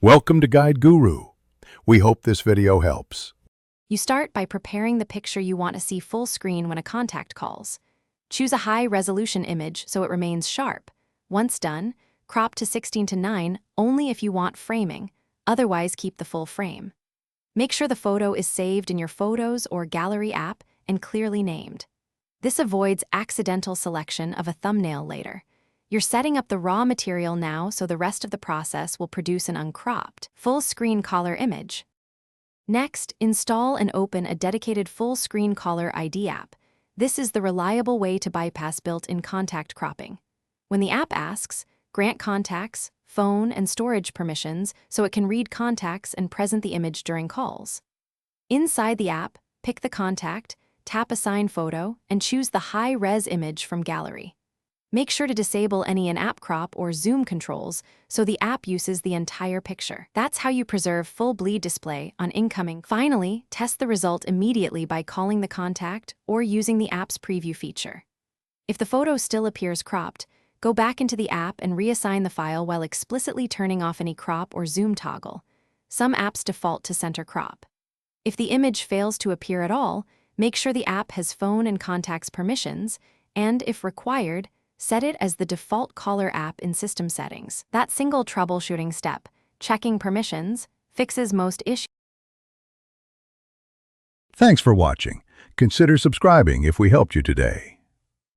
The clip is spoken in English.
Welcome to Guide Guru. We hope this video helps. You start by preparing the picture you want to see full screen when a contact calls. Choose a high-resolution image so it remains sharp. Once done, crop to 16:9 only if you want framing, otherwise keep the full frame. Make sure the photo is saved in your Photos or Gallery app and clearly named. This avoids accidental selection of a thumbnail later. You're setting up the raw material now so the rest of the process will produce an uncropped, full-screen collar image. Next, install and open a dedicated full-screen caller ID app. This is the reliable way to bypass built-in contact cropping. When the app asks, grant contacts, phone, and storage permissions so it can read contacts and present the image during calls. Inside the app, pick the contact, tap Assign Photo, and choose the high-res image from Gallery. Make sure to disable any in-app crop or zoom controls so the app uses the entire picture. That's how you preserve full bleed display on incoming. Finally, test the result immediately by calling the contact or using the app's preview feature. If the photo still appears cropped, go back into the app and reassign the file while explicitly turning off any crop or zoom toggle. Some apps default to center crop. If the image fails to appear at all, make sure the app has phone and contacts permissions, and if required, set it as the default caller app in system settings. That single troubleshooting step, checking permissions, fixes most issues. Thanks for watching. Consider subscribing if we helped you today.